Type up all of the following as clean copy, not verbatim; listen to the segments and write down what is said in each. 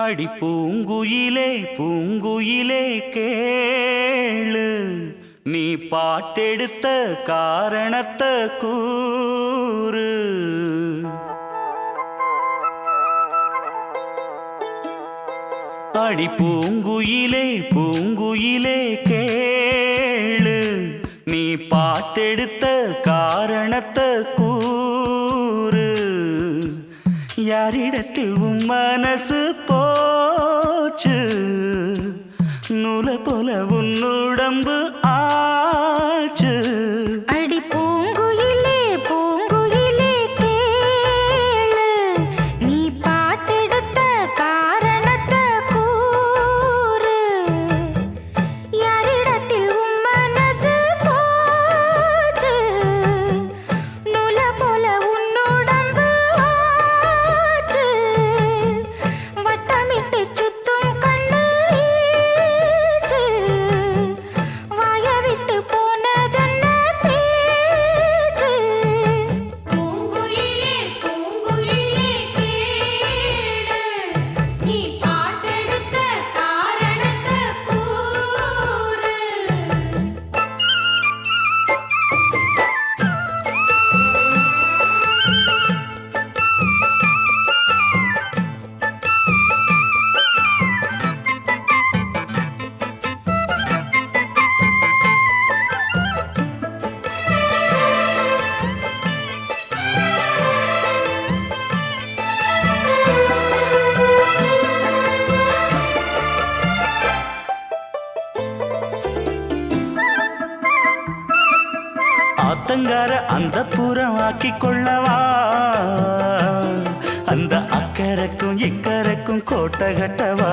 அடி பூங்குயிலே பூங்குயிலே கேளு நீ பாட்டெடுத்த காரணத்தை கூறு. அடி பூங்குயிலே பூங்குயிலே கேளு நீ பாட்டெடுத்த காரணத்தை கூறு. யாரிடத்தில் உன் மனசு போச்சு நூல போல உன் உடம்பு ஆச்சு. அடி பூங்குயிலே பூங்குயிலே கேளு நீ பாட்டெடுத்த காரணத்தை கூறு. யாரிடத்தில் உன் மனசு போச்சு நூல போல உன் உடம்பு ஆச்சு. வட்டமிட்டு சுத்தும் கண்ணு வீச்சு வாய விட்டு போனதென்ன பேச்சு. பூங்குயிலே பூங்குயிலே கேளு நீ பாட்டெடுத்த காரணத்தை கூறு. ஆத்தங்கார அந்த புறம் ஆக்கி கொள்ளவா அந்த அக்கறைக்கும் இக்கரைக்கும் கோட்டை கட்டவா.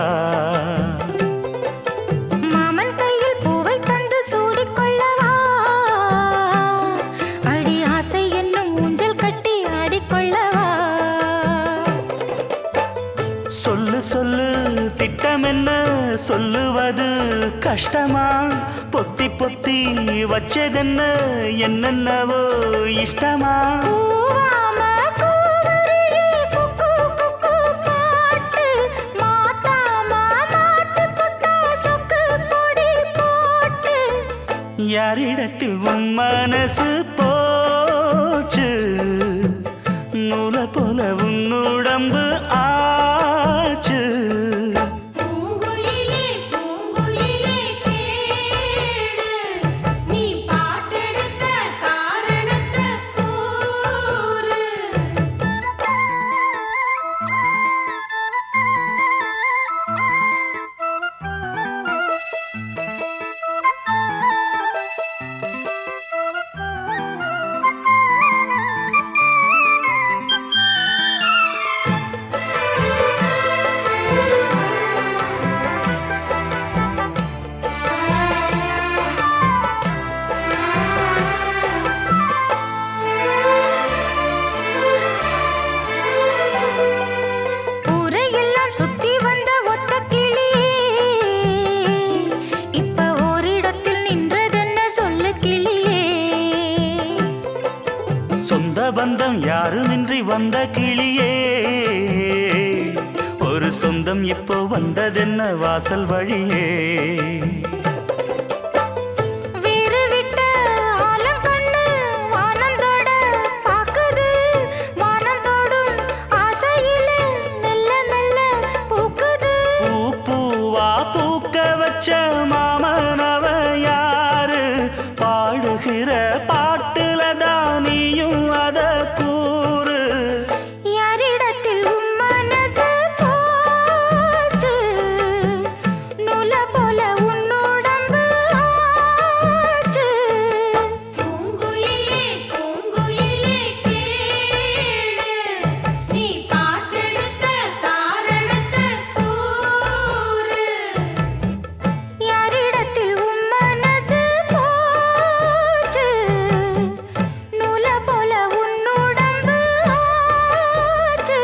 மாமன் கையில் பூவை தந்து சூடிக்கொள்ளவா அடி ஆசை என்னும் ஊஞ்சல் கட்டி ஆடிக்கொள்ளவா. சொல்லு சொல்லு திட்டம் என்ன சொல்லுவது கஷ்டமா. பொத்தி பொத்தி வச்சதென்ன என்னென்னவோ இஷ்டமா. கூவாம கூவருவி குக்கு குக்கு பாட்டு மாத்தாம மாட்டு புட்டா சொக்கு பொடி போட்டு. யாரிடத்தில் உன் மனசு போச்சு நூல போல உன் உடம்பு ஆச்சு. பூங்குயிலே பூங்குயிலே கேளு நீ பாட்டெடுத்த காரணத்தை கூறு. ஊரையெல்லாம் சுத்தி வந்த ஒத்த கிளியே இப்ப ஓரிடத்தில் நின்றதென்ன சொல்லு கிளியே. சொந்த பந்தம் யாருமின்றி வந்த கிளியே ஒரு சொந்தம் இப்போ வந்ததென்ன வாசல் வழியே. வீறு விட்ட ஆலங்கண்ணு வானந்தோட பாக்குது வானந்தோடும் ஆசையிலே மெல்ல மெல்ல பூக்குது. பூ பூவா பூக்க வச்ச மாமனவ யாரு பாடுகிற பாட்டுல தானியும் அத கூறு. யாரிடத்தில் உன் மனசு போச்சு நூல போல உன் உடம்பு ஆச்சு. பூங்குயிலே பூங்குயிலே கேளு நீ பாட்டெடுத்த காரணத்தை கூறு. யாரிடத்தில் உன் மனசு போச்சு நூல போல உன் உடம்பு ஆச்சு.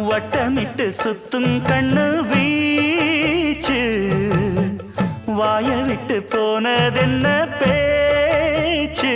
வட்டமிட்டு சுத்தும் கண்ணு வீச்சு வாய விட்டு போனதென்ன பேச்சு.